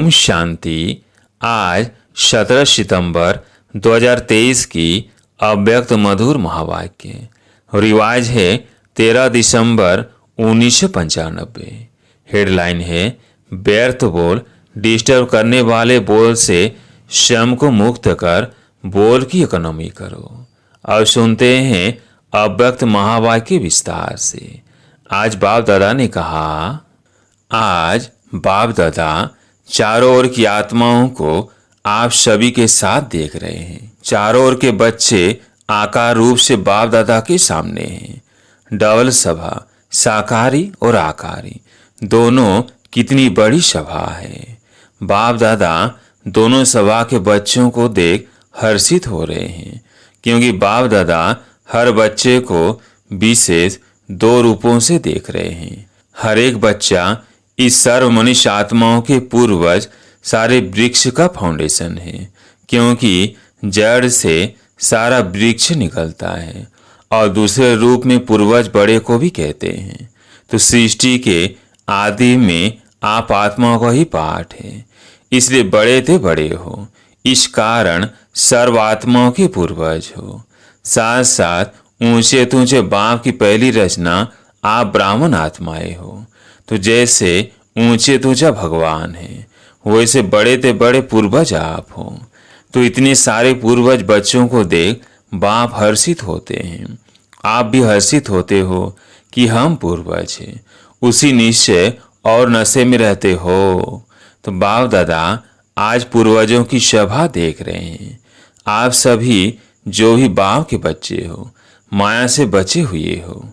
ओम शांति। आज 17 सितंबर 2023 की अव्यक्त मधुर महावाक्य। रिवाज है 13 दिसंबर 1995। हेडलाइन है व्यर्थ बोल डिस्टर्ब करने वाले बोल से स्वयं को मुक्त कर बोल की इकोनॉमी करो। अब सुनते हैं अव्यक्त महावाक्य विस्तार से। आज बाप दादा ने कहा, आज बाप दादा चारों ओर की आत्माओं को आप सभी के साथ देख रहे हैं। चारों ओर के बच्चे आकार रूप से बाप दादा के सामने हैं। डबल सभा, साकारी और आकारी दोनों कितनी बड़ी सभा है। बाप दादा दोनों सभा के बच्चों को देख हर्षित हो रहे हैं, क्योंकि बाप दादा हर बच्चे को विशेष 2 रूपों से देख रहे हैं। हर एक बच्चा इस सर्व मनुष्य आत्माओं के पूर्वज सारे वृक्ष का फाउंडेशन है, क्योंकि जड़ से सारा वृक्ष निकलता है। और दूसरे रूप में पूर्वज बड़े को भी कहते हैं। तो सृष्टि के आदि में आप आत्माओं का ही पाठ है, इसलिए बड़े थे बड़े हो। इस कारण सर्व आत्माओं के पूर्वज हो। साथ साथ ऊंचे ऊंचे बाप की पहली रचना आप ब्राह्मण आत्माएं हो। तो जैसे ऊंचे ऊंचा भगवान है, वैसे बड़े ते बड़े पूर्वज आप हो। तो इतने सारे पूर्वज बच्चों को देख बाप हर्षित होते हैं। आप भी हर्षित होते हो कि हम पूर्वज हैं, उसी निश्चय और नशे में रहते हो। तो बाप दादा आज पूर्वजों की सभा देख रहे हैं। आप सभी जो भी बाप के बच्चे हो, माया से बचे हुए हो।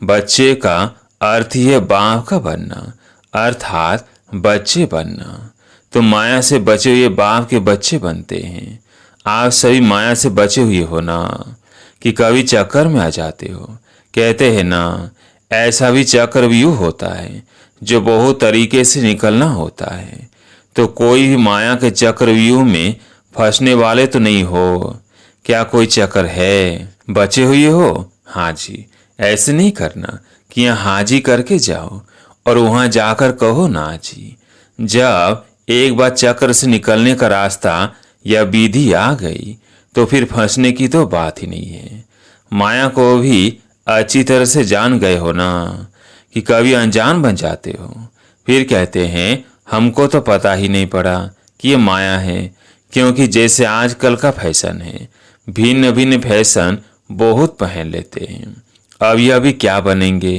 बच्चे का अर्थ ही है बाप का बनना, अर्थात बच्चे बनना। तो माया से बचे हुए बाप के बच्चे बनते हैं। आप सभी माया से बचे हुए हो ना, कि कभी चक्कर में आ जाते हो। कहते हैं ना, ऐसा भी चक्रव्यूह होता है जो बहुत तरीके से निकलना होता है। तो कोई भी माया के चक्रव्यूह में फंसने वाले तो नहीं हो। क्या कोई चक्र है? बचे हुए हो? हाँ जी। ऐसे नहीं करना कि यहाँ हाजी करके जाओ और वहां जाकर कहो ना जी। जब एक बार चक्र से निकलने का रास्ता या विधि आ गई तो फिर फंसने की तो बात ही नहीं है। माया को भी अच्छी तरह से जान गए हो ना, कि कभी अनजान बन जाते हो। फिर कहते हैं हमको तो पता ही नहीं पड़ा कि ये माया है, क्योंकि जैसे आजकल का फैशन है, भिन्न भिन्न फैशन बहुत पहन लेते हैं। अभी क्या बनेंगे,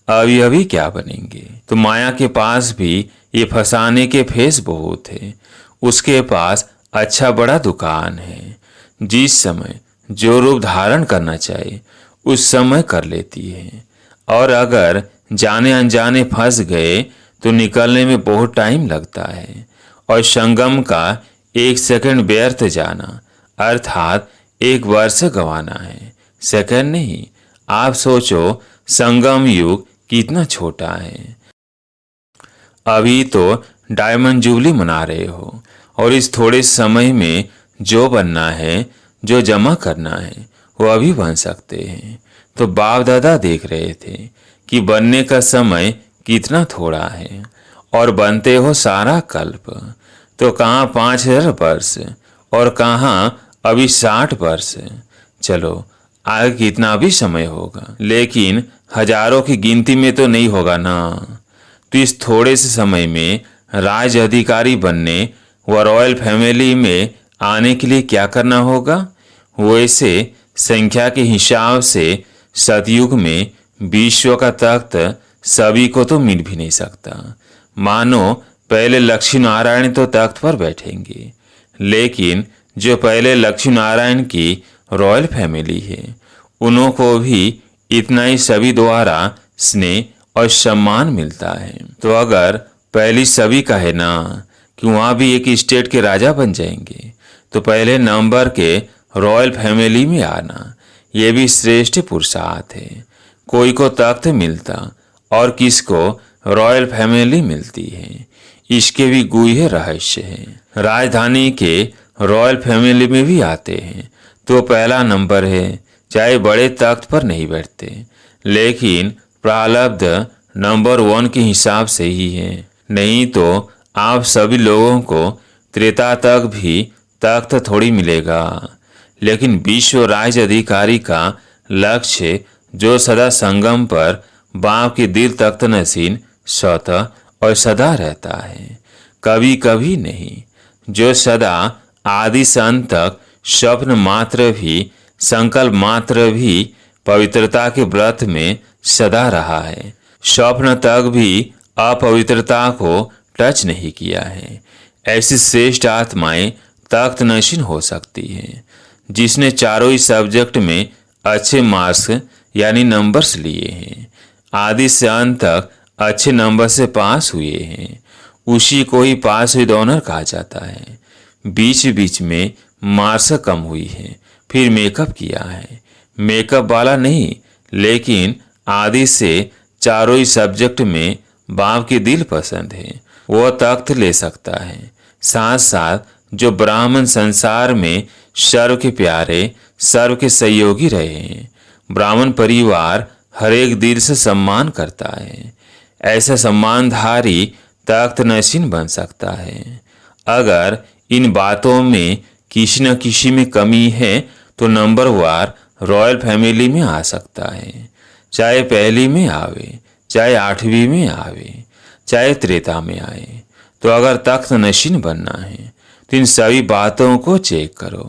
अभी क्या बनेंगे। तो माया के पास भी ये फंसाने के फेस बहुत है। उसके पास अच्छा बड़ा दुकान है। जिस समय जो रूप धारण करना चाहिए उस समय कर लेती है। और अगर जाने अनजाने फंस गए तो निकलने में बहुत टाइम लगता है। और संगम का 1 सेकंड व्यर्थ जाना अर्थात 1 वर्ष गंवाना है, सेकंड नहीं। आप सोचो संगम युग कितना छोटा है। अभी तो डायमंड जुबली मना रहे हो, और इस थोड़े समय में जो बनना है, जो जमा करना है, वो अभी बन सकते हैं। तो बाप दादा देख रहे थे कि बनने का समय कितना थोड़ा है, और बनते हो सारा कल्प। तो कहाँ 5000 वर्ष और कहाँ अभी 60 वर्ष। चलो आगे कितना भी समय होगा, लेकिन हजारों की गिनती में तो नहीं होगा ना। तो इस थोड़े से समय में राज अधिकारी बनने व रॉयल फैमिली में आने के लिए क्या करना होगा? वैसे संख्या के हिसाब से सतयुग में विश्व का तख्त सभी को तो मिल भी नहीं सकता। मानो पहले लक्ष्मी नारायण तो तख्त पर बैठेंगे, लेकिन जो पहले लक्ष्मी नारायण की रॉयल फैमिली है, उन्हों को भी इतना ही सभी द्वारा स्नेह और सम्मान मिलता है। तो अगर पहली सभी का है ना कि वहाँ भी एक स्टेट के राजा बन जाएंगे, तो पहले नंबर के रॉयल फैमिली में आना ये भी श्रेष्ठ पुरुषार्थ है। कोई को तख्त मिलता और किसको रॉयल फैमिली मिलती है, इसके भी गूढ़ रहस्य है। राजधानी के रॉयल फैमिली में भी आते हैं तो पहला नंबर है, चाहे बड़े तख्त पर नहीं बैठते, लेकिन प्रारब्ध नंबर 1 के हिसाब से ही है। नहीं तो आप सभी लोगों को त्रेता तक भी तख्त थोड़ी मिलेगा, लेकिन विश्व राज्य अधिकारी का लक्ष्य जो सदा संगम पर बाप के दिल तख्त नशीन स्वतः और सदा रहता है, कभी कभी नहीं, जो सदा आदि से अंत तक स्वप्न मात्र भी, संकल्प मात्र भी पवित्रता के व्रत में सदा रहा है, स्वप्न तक भी अपवित्रता को टच नहीं किया है। ऐसी श्रेष्ठ आत्माएं तख्त नशीन हो सकती हैं जिसने चारों ही सब्जेक्ट में अच्छे मार्क्स यानी नंबर्स लिए हैं, आदि से अंत तक अच्छे नंबर से पास हुए हैं, उसी को ही पास विद ऑनर कहा जाता है। बीच बीच में मार्क्स कम हुई है, फिर मेकअप किया है, मेकअप वाला नहीं, लेकिन आदि से चारों ही सब्जेक्ट में बाप की दिल पसंद है, वो तख्त ले सकता है। साथ साथ जो ब्राह्मण संसार में सर्व के प्यारे, सर्व के सहयोगी रहे हैं, ब्राह्मण परिवार हर एक दिल से सम्मान करता है, ऐसा सम्मानधारी तख्त नशीन बन सकता है। अगर इन बातों में किसी न किसी में कमी है तो नंबर वार रॉयल फैमिली में आ सकता है, चाहे पहली में आवे, चाहे 8वीं में आवे, चाहे त्रेता में आए। तो अगर तख्त नशीन बनना है तो इन सभी बातों को चेक करो।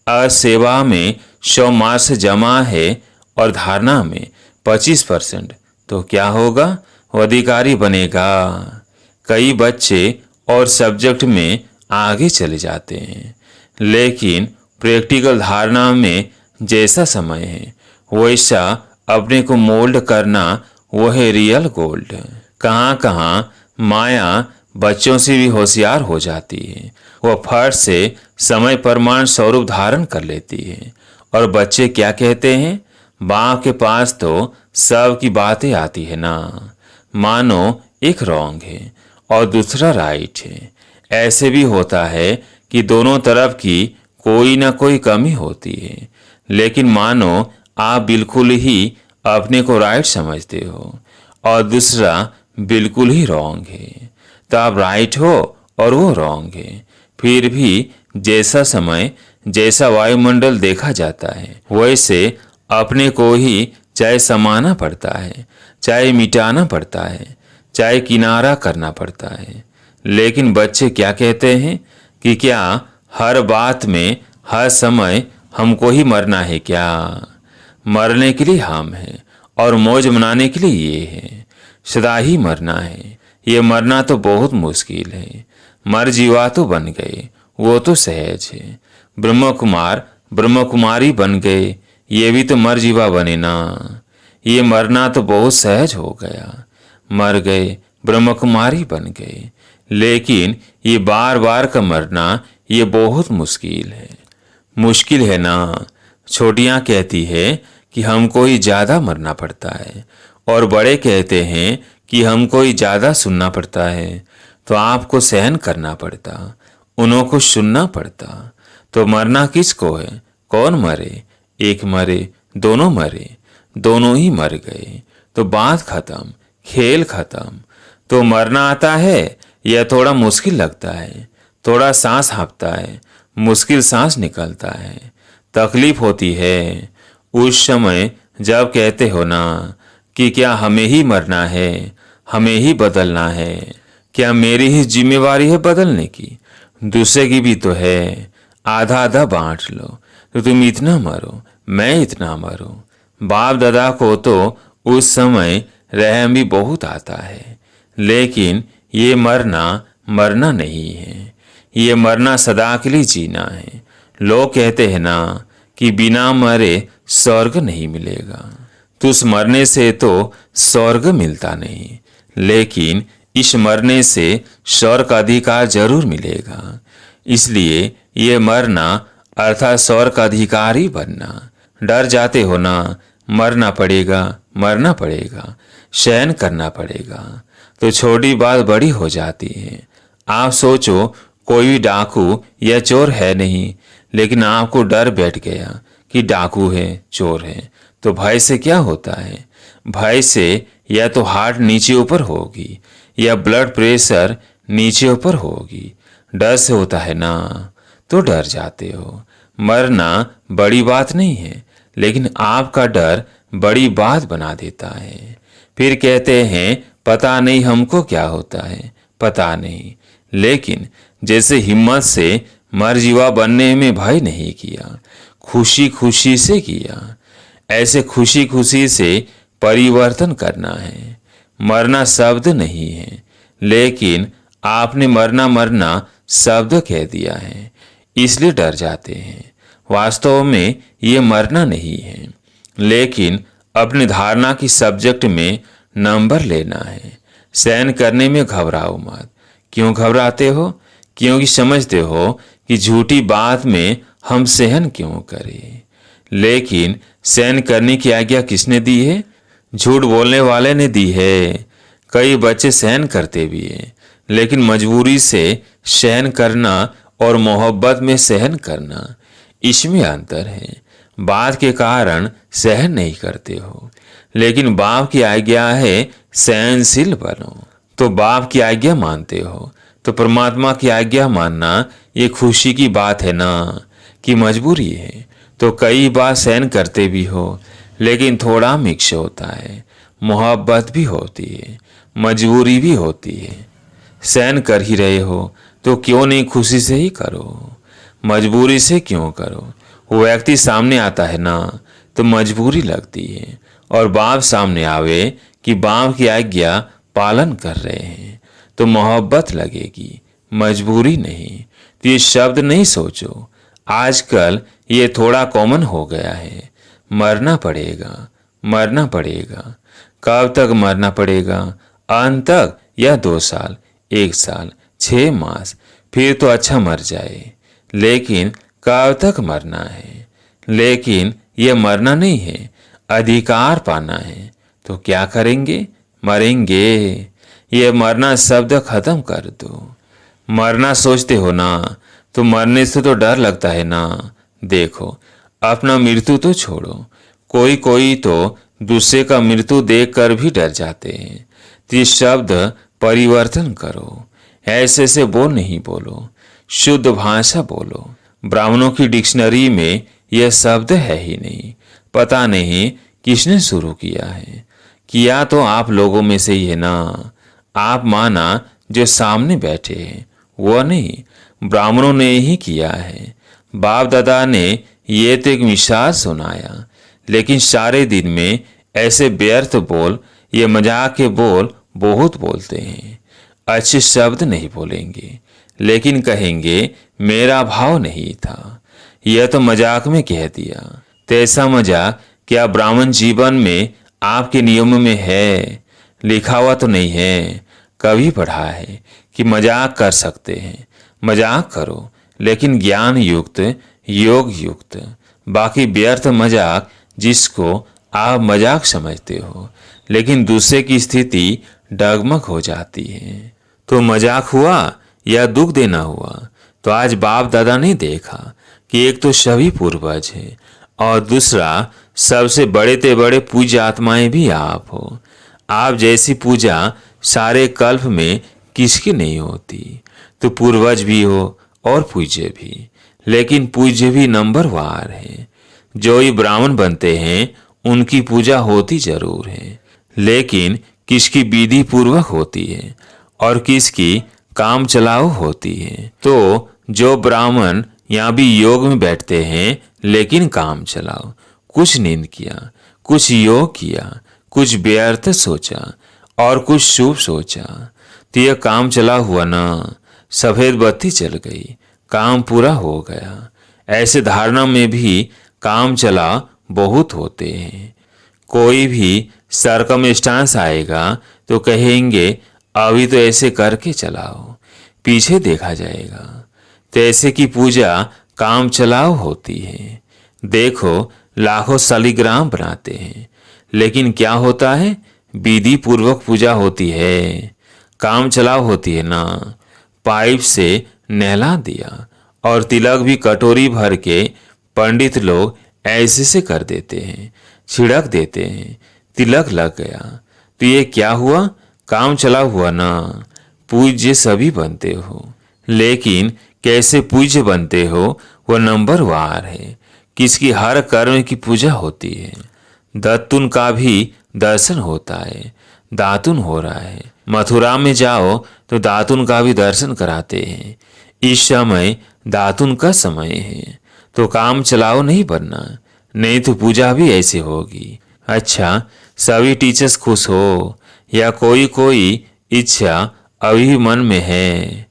अगर सेवा में 100 मार्क्स जमा है और धारणा में 25%, तो क्या होगा? वो अधिकारी बनेगा। कई बच्चे और सब्जेक्ट में आगे चले जाते हैं, लेकिन प्रैक्टिकल धारणा में जैसा समय है वैसा अपने को मोल्ड करना, वो है रियल गोल्ड। कहाँ कहाँ माया बच्चों से भी होशियार हो जाती है, वह फट से समय प्रमाण स्वरूप धारण कर लेती है। और बच्चे क्या कहते हैं? बाप के पास तो सब की बातें आती है ना, मानो एक रॉन्ग है और दूसरा राइट है। ऐसे भी होता है कि दोनों तरफ की कोई ना कोई कमी होती है, लेकिन मानो आप बिल्कुल ही अपने को राइट समझते हो और दूसरा बिल्कुल ही रॉन्ग है, तो आप राइट हो और वो रॉन्ग है। फिर भी जैसा समय, जैसा वायुमंडल देखा जाता है, वैसे अपने को ही चाहे समाना पड़ता है, चाहे मिटाना पड़ता है, चाहे किनारा करना पड़ता है। लेकिन बच्चे क्या कहते हैं कि क्या हर बात में, हर समय हमको ही मरना है क्या? मरने के लिए हम हैं और मौज मनाने के लिए ये है, सदा ही मरना है। ये मरना तो बहुत मुश्किल है। मर जीवा तो बन गए, वो तो सहज है। ब्रह्म कुमार ब्रह्म कुमारी बन गए, ये भी तो मर जीवा बने ना। ये मरना तो बहुत सहज हो गया, मर गए, ब्रह्म कुमारी बन गए। लेकिन ये बार बार का मरना, ये बहुत मुश्किल है। मुश्किल है ना। छोटियाँ कहती है कि हमको ही ज़्यादा मरना पड़ता है, और बड़े कहते हैं कि हमको ही ज़्यादा सुनना पड़ता है। तो आपको सहन करना पड़ता, उन्हों को सुनना पड़ता। तो मरना किसको है? कौन मरे? एक मरे, दोनों मरे, दोनों ही मर गए, तो बात खत्म, खेल खत्म। तो मरना आता है, यह थोड़ा मुश्किल लगता है, थोड़ा सांस हाँफता है, मुश्किल सांस निकलता है, तकलीफ होती है। उस समय जब कहते हो ना कि क्या हमें ही मरना है, हमें ही बदलना है, क्या मेरी ही जिम्मेवारी है बदलने की? दूसरे की भी तो है। आधा आधा बांट लो, तो तुम इतना मरो, मैं इतना मरूं। बाप दादा को तो उस समय रहम भी बहुत आता है, लेकिन ये मरना मरना नहीं है, ये मरना सदा के लिए जीना है। लोग कहते हैं ना कि बिना मरे स्वर्ग नहीं मिलेगा, तो उस मरने से तो स्वर्ग मिलता नहीं, लेकिन इस मरने से स्वर्ग का अधिकार जरूर मिलेगा। इसलिए ये मरना अर्थात स्वर्ग का अधिकारी बनना। डर जाते हो ना, मरना पड़ेगा, मरना पड़ेगा, सहन करना पड़ेगा, तो छोटी बात बड़ी हो जाती है। आप सोचो कोई भी डाकू या चोर है नहीं, लेकिन आपको डर बैठ गया कि डाकू है, चोर है, तो भय से क्या होता है? भय से या तो हार्ट नीचे ऊपर होगी, या ब्लड प्रेशर नीचे ऊपर होगी। डर से होता है ना, तो डर जाते हो। मरना बड़ी बात नहीं है, लेकिन आपका डर बड़ी बात बना देता है। फिर कहते हैं पता नहीं हमको क्या होता है, पता नहीं। लेकिन जैसे हिम्मत से मरजीवा बनने में भय नहीं किया, खुशी खुशी से किया, ऐसे खुशी खुशी से परिवर्तन करना है। मरना शब्द नहीं है, लेकिन आपने मरना मरना शब्द कह दिया है, इसलिए डर जाते हैं। वास्तव में ये मरना नहीं है, लेकिन अपनी धारणा की सब्जेक्ट में नंबर लेना है। सहन करने में घबराओ मत। क्यों घबराते हो? क्योंकि समझते हो कि झूठी बात में हम सहन क्यों करें। लेकिन सहन करने की आज्ञा किसने दी है? झूठ बोलने वाले ने दी है। कई बच्चे सहन करते भी हैं, लेकिन मजबूरी से सहन करना और मोहब्बत में सहन करना, इसमें अंतर है। बात के कारण सहन नहीं करते हो, लेकिन बाप की आज्ञा है सहनशील बनो, तो बाप की आज्ञा मानते हो। तो परमात्मा की आज्ञा मानना ये खुशी की बात है ना, कि मजबूरी है। तो कई बार सहन करते भी हो, लेकिन थोड़ा मिक्स होता है। मोहब्बत भी होती है, मजबूरी भी होती है। सहन कर ही रहे हो तो क्यों नहीं खुशी से ही करो, मजबूरी से क्यों करो। वो व्यक्ति सामने आता है ना, तो मजबूरी लगती है। और बाप सामने आवे कि बाप की आज्ञा पालन कर रहे हैं, तो मोहब्बत लगेगी, मजबूरी नहीं। तो ये शब्द नहीं सोचो। आजकल ये थोड़ा कॉमन हो गया है। मरना पड़ेगा, मरना पड़ेगा। कब तक मरना पड़ेगा? अंत तक या 2 साल, 1 साल, 6 मास, फिर तो अच्छा मर जाए। लेकिन कब तक मरना है? लेकिन ये मरना नहीं है, अधिकार पाना है। तो क्या करेंगे? मरेंगे। ये मरना शब्द खत्म कर दो। मरना सोचते हो ना, तो मरने से तो डर लगता है ना। देखो, अपना मृत्यु तो छोड़ो, कोई कोई तो दूसरे का मृत्यु देखकर भी डर जाते हैं। तो ये शब्द परिवर्तन करो। ऐसे से बोल नहीं बोलो, शुद्ध भाषा बोलो। ब्राह्मणों की डिक्शनरी में यह शब्द है ही नहीं। पता नहीं किसने शुरू किया है। किया तो आप लोगों में से ही है ना। आप माना जो सामने बैठे हैं वो नहीं, ब्राह्मणों ने ही किया है। बाप दादा ने ये तो एक मिसाल सुनाया, लेकिन सारे दिन में ऐसे व्यर्थ बोल, ये मजाक के बोल बहुत बोलते हैं। अच्छे शब्द नहीं बोलेंगे, लेकिन कहेंगे मेरा भाव नहीं था, यह तो मजाक में कह दिया। तो ऐसा मजाक क्या ब्राह्मण जीवन में आपके नियम में है? लिखा हुआ तो नहीं है, कभी पढ़ा है कि मजाक कर सकते हैं। मजाक करो, लेकिन ज्ञान युक्त, योग युक्त। बाकी व्यर्थ मजाक जिसको आप मजाक समझते हो, लेकिन दूसरे की स्थिति डगमग हो जाती है। तो मजाक हुआ या दुख देना हुआ। तो आज बाप दादा ने देखा कि एक तो सभी पूर्वज है, और दूसरा सबसे बड़े ते बड़े पूज्य आत्माएं भी आप हो। आप जैसी पूजा सारे कल्प में किसकी नहीं होती। तो पूर्वज भी हो और पूज्य भी, लेकिन पूज्य भी नंबर वार है। जो ही ब्राह्मण बनते हैं उनकी पूजा होती जरूर है, लेकिन किसकी विधि पूर्वक होती है और किसकी काम चलाओ होती है। तो जो ब्राह्मण यहाँ भी योग में बैठते हैं, लेकिन काम चलाओ, कुछ नींद किया, कुछ योग किया, कुछ व्यर्थ सोचा और कुछ शुभ सोचा, तो यह काम चला हुआ ना। सफेद बत्ती चल गई, काम पूरा हो गया। ऐसे धारणा में भी काम चला बहुत होते हैं। कोई भी सरकमस्टांस आएगा तो कहेंगे अभी तो ऐसे करके चलाओ, पीछे देखा जाएगा। तो ऐसे की पूजा काम चलाओ होती है। देखो, लाखों शालिग्राम बनाते हैं, लेकिन क्या होता है? विधि पूर्वक पूजा होती है, काम चलाओ होती है ना। पाइप से नहला दिया और तिलक भी कटोरी भर के पंडित लोग ऐसे से कर देते हैं, छिड़क देते हैं, तिलक लग गया। तो ये क्या हुआ? काम चला हुआ ना। पूज्य सभी बनते हो, लेकिन कैसे पूज्य बनते हो वह नंबरवार है। किसकी हर कर्म की पूजा होती है। दत्तुन का भी दर्शन होता है। दातुन हो रहा है, मथुरा में जाओ तो दातुन का भी दर्शन कराते हैं। इस समय दातुन का समय है, तो काम चलाओ नहीं बनना, नहीं तो पूजा भी ऐसे होगी। अच्छा, सभी टीचर्स खुश हो या कोई कोई इच्छा अभी मन में है?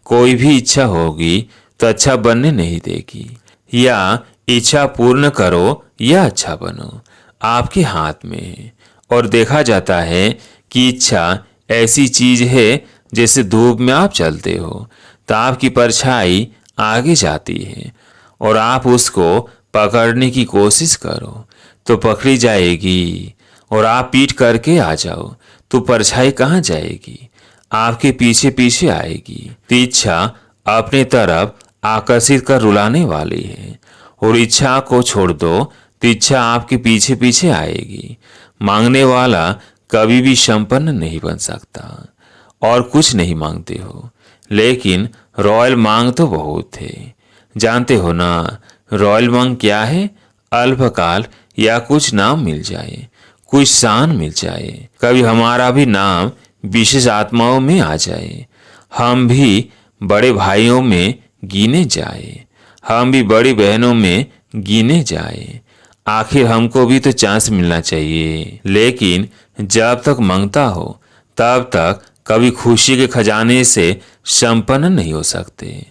कोई भी इच्छा होगी तो अच्छा बनने नहीं देगी। या इच्छा पूर्ण करो या अच्छा बनो, आपके हाथ में है। और देखा जाता है कि इच्छा ऐसी चीज है जैसे धूप में आप चलते हो तो आपकी परछाई आगे जाती है और आप उसको पकड़ने की कोशिश करो तो पकड़ी जाएगी, और आप पीट करके आ जाओ तो परछाई कहाँ जाएगी? आपके पीछे पीछे आएगी। तो इच्छा अपने तरफ आकर्षित कर रुलाने वाली है, और इच्छा को छोड़ दो तो इच्छा आपके पीछे पीछे आएगी। मांगने वाला कभी भी संपन्न नहीं बन सकता। और कुछ नहीं मांगते हो, लेकिन रॉयल मांग तो बहुत थे। जानते हो ना रॉयल मांग क्या है? अल्पकाल या कुछ नाम मिल जाए, कुछ शान मिल जाए, कभी हमारा भी नाम विशेष आत्माओं में आ जाए, हम भी बड़े भाइयों में गिने जाए, हम भी बड़ी बहनों में गिने जाए। आखिर हमको भी तो चांस मिलना चाहिए। लेकिन जब तक मांगता हो तब तक कभी खुशी के खजाने से संपन्न नहीं हो सकते।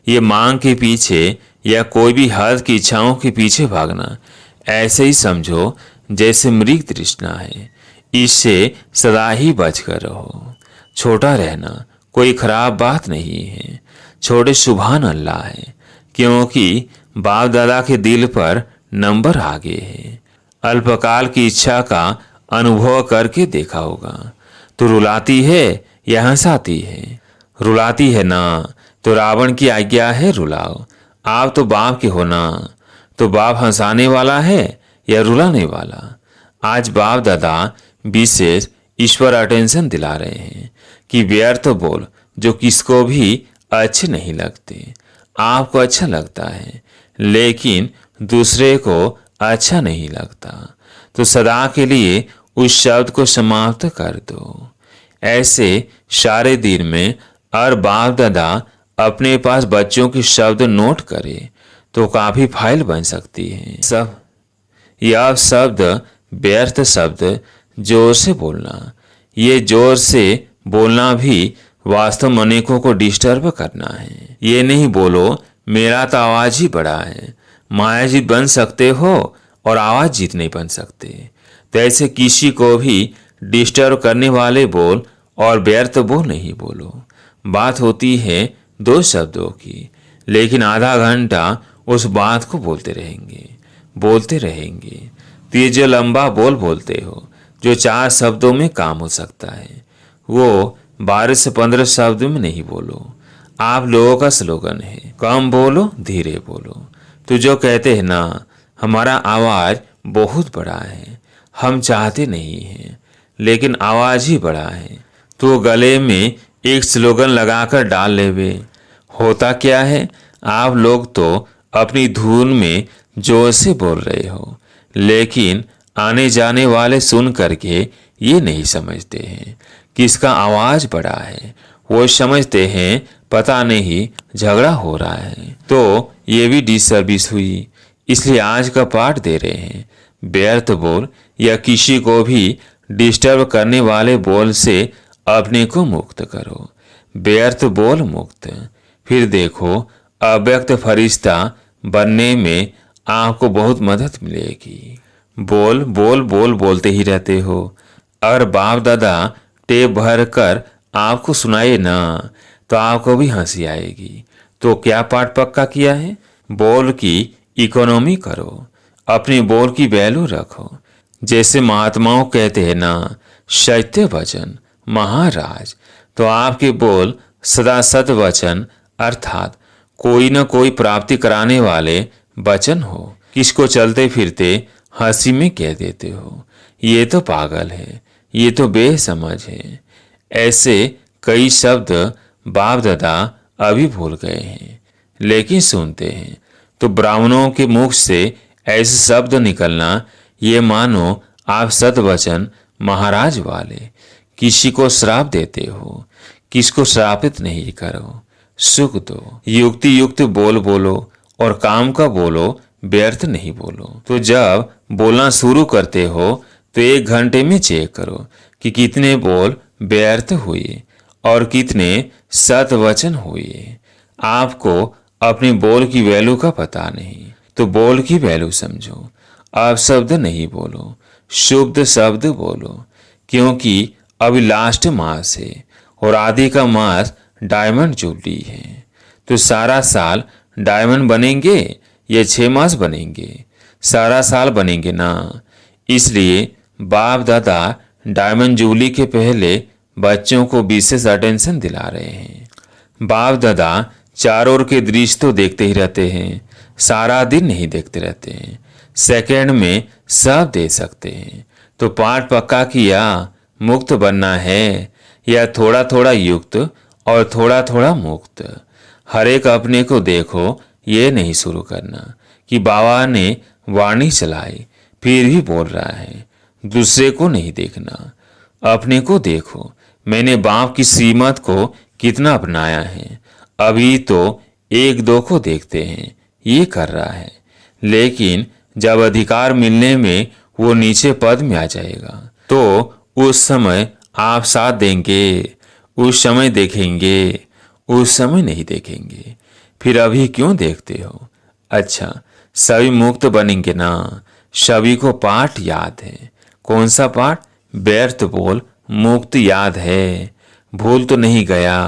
ये मांग के पीछे या कोई भी हद की इच्छाओं के पीछे भागना ऐसे ही समझो जैसे मृग तृष्णा है। इससे सदा ही बचकर रहो। छोटा रहना कोई खराब बात नहीं है। छोटे सुभान अल्लाह है, क्योंकि बाप दादा के दिल पर नंबर आगे है। अल्पकाल की इच्छा का अनुभव करके देखा होगा तो रुलाती है या हंसाती है? रुलाती है ना, तो रावण की आज्ञा है रुलाओ। आप तो बाप के हो ना, तो बाप हंसाने वाला है या रुलाने वाला? आज बाप दादा विशेष ईश्वर अटेंशन दिला रहे हैं कि व्यर्थ बोल जो किसको भी अच्छे नहीं लगते। आपको अच्छा लगता है लेकिन दूसरे को अच्छा नहीं लगता, तो सदा के लिए उस शब्द को समाप्त कर दो। ऐसे सारे दिन में और बाप दादा अपने पास बच्चों के शब्द नोट करे तो काफी फाइल बन सकती है। सब यह शब्द व्यर्थ शब्द जोर से बोलना, ये जोर से बोलना भी वास्तव में अनेकों को डिस्टर्ब करना है। ये नहीं बोलो मेरा तो आवाज ही बड़ा है, माया जीत बन सकते हो और आवाज जीत नहीं बन सकते। तो ऐसे किसी को भी डिस्टर्ब करने वाले बोल और व्यर्थ बोल नहीं बोलो। बात होती है दो शब्दों की, लेकिन आधा घंटा उस बात को बोलते रहेंगे। तो ये जो लंबा बोल बोलते हो जो 4 शब्दों में काम हो सकता है, वो 12 से 15 शब्दों में नहीं बोलो। आप लोगों का स्लोगन है कम बोलो धीरे बोलो। तो जो कहते हैं ना हमारा आवाज बहुत बड़ा है, हम चाहते नहीं हैं लेकिन आवाज ही बड़ा है, तो गले में एक स्लोगन लगाकर डाल लेवे। होता क्या है, आप लोग तो अपनी धुन में जोर से बोल रहे हो, लेकिन आने जाने वाले सुन करके ये नहीं समझते हैं किसका आवाज बड़ा है। वो समझते हैं पता नहीं झगड़ा हो रहा है। तो ये भी डिसर्विस हुई। इसलिए आज का पाठ दे रहे हैं, व्यर्थ बोल या किसी को भी डिस्टर्ब करने वाले बोल से अपने को मुक्त करो। व्यर्थ बोल मुक्त, फिर देखो अव्यक्त फरिश्ता बनने में आपको बहुत मदद मिलेगी। बोल बोल बोल बोलते ही रहते हो, और बाप दादा टेप भर कर आपको सुनाए ना तो आपको भी हंसी आएगी। तो क्या पाठ पक्का किया है? बोल की इकोनॉमी करो, अपनी बोल की वैल्यू रखो। जैसे महात्माओं कहते हैं ना सत्य वचन महाराज, तो आपके बोल सदा सत वचन अर्थात कोई न कोई प्राप्ति कराने वाले वचन हो। किसको चलते फिरते हंसी में कह देते हो ये तो पागल है, ये तो बेसमझ है, ऐसे कई शब्द बाप दादा अभी भूल गए हैं, लेकिन सुनते हैं तो ब्राह्मणों के मुख से ऐसे शब्द निकलना, ये मानो आप सतवचन महाराज वाले किसी को श्राप देते हो। किसको श्रापित नहीं करो, सुख दो। युक्ति युक्त बोल बोलो और काम का बोलो, व्यर्थ नहीं बोलो। तो जब बोलना शुरू करते हो तो 1 घंटे में चेक करो कि कितने बोल व्यर्थ हुए और कितने सतवचन हुए। आपको अपने बोल की वैल्यू का पता नहीं, तो बोल की वैल्यू समझो। आप शब्द नहीं बोलो, शुद्ध शब्द बोलो, क्योंकि अभी लास्ट मास है और आदि का मास डायमंड जुबली है। तो सारा साल डायमंड बनेंगे या 6 मास बनेंगे? सारा साल बनेंगे ना। इसलिए बाप दादा डायमंड जुबली के पहले बच्चों को विशेष अटेंशन दिला रहे हैं। बाप दादा चारों ओर के दृश्य तो देखते ही रहते हैं, सारा दिन नहीं देखते रहते हैं, सेकंड में सब दे सकते हैं। तो पाठ पक्का किया, मुक्त बनना है या थोड़ा थोड़ा युक्त और थोड़ा थोड़ा मुक्त? हर एक अपने को देखो, ये नहीं शुरू करना कि बाबा ने वाणी चलाई फिर भी बोल रहा है। दूसरे को नहीं देखना, अपने को देखो। मैंने बाप की श्रीमत को कितना अपनाया है। अभी तो 1-2 को देखते हैं, ये कर रहा है, लेकिन जब अधिकार मिलने में वो नीचे पद में आ जाएगा तो उस समय आप साथ देंगे, उस समय देखेंगे, उस समय नहीं देखेंगे। फिर अभी क्यों देखते हो? अच्छा, सभी मुक्त बनेंगे ना। सभी को पाठ याद है। कौन सा पाठ? व्यर्थ बोल मुक्त याद है, भूल तो नहीं गया।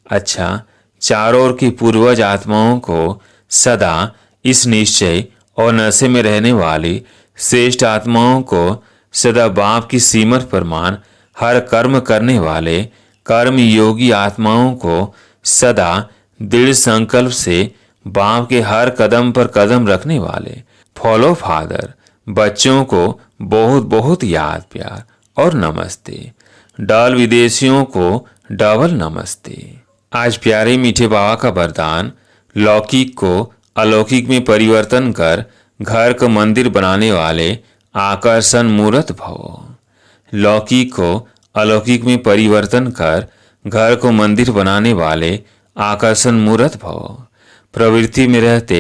अच्छा, चारों ओर की पूर्वज आत्माओं को सदा इस निश्चय और नशे में रहने वाली श्रेष्ठ आत्माओं को सदा बाप की सीमत प्रमाण हर कर्म करने वाले कर्म योगी आत्माओं को सदा दृढ़ संकल्प से बाप के हर कदम पर कदम रखने वाले फॉलो फादर बच्चों को बहुत बहुत याद प्यार और नमस्ते। डल विदेशियों को डबल नमस्ते। आज प्यारे मीठे बाबा का वरदान, लौकिक को अलौकिक में परिवर्तन कर घर को मंदिर बनाने वाले आकर्षण मूर्त भव। लौकिक को अलौकिक में परिवर्तन कर घर को मंदिर बनाने वाले आकर्षण मूर्त भव। प्रवृत्ति में रहते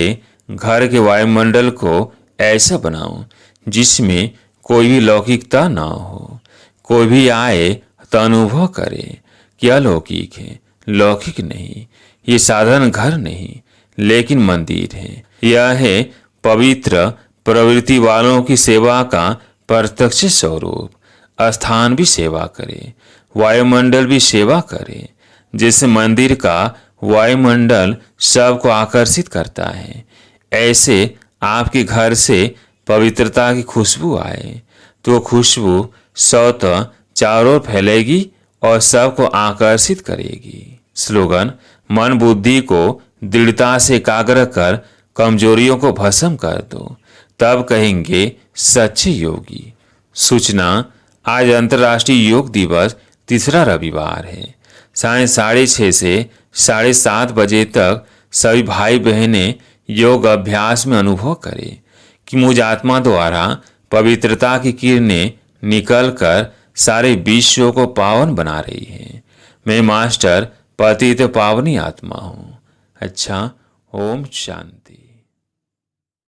घर के वायुमंडल को ऐसा बनाओ जिसमें कोई भी लौकिकता ना हो। कोई भी आए तो अनुभव करे कि अलौकिक है, लौकिक नहीं। ये साधारण घर नहीं, लेकिन मंदिर है। यह है पवित्र प्रवृत्ति वालों की सेवा का प्रत्यक्ष स्वरूप। स्थान भी सेवा करे, वायुमंडल भी सेवा करे। जैसे मंदिर का वायुमंडल सबको आकर्षित करता है, ऐसे आपके घर से पवित्रता की खुशबू आए तो खुशबू स्वतः चारों ओर फैलेगी और सबको आकर्षित करेगी। स्लोगन, मन बुद्धि को दृढ़ता से एकाग्र कर कमजोरियों को भस्म कर दो, तब कहेंगे सच्चे योगी। सूचना, आज अंतर्राष्ट्रीय योग दिवस 3रा रविवार है। 6:30 से 7:30 बजे तक सभी भाई बहनें योग अभ्यास में अनुभव करें कि मुझ आत्मा द्वारा पवित्रता की किरणें निकलकर सारे विश्व को पावन बना रही है। मैं मास्टर पतित पावनी आत्मा हूँ। अच्छा, ओम शांति।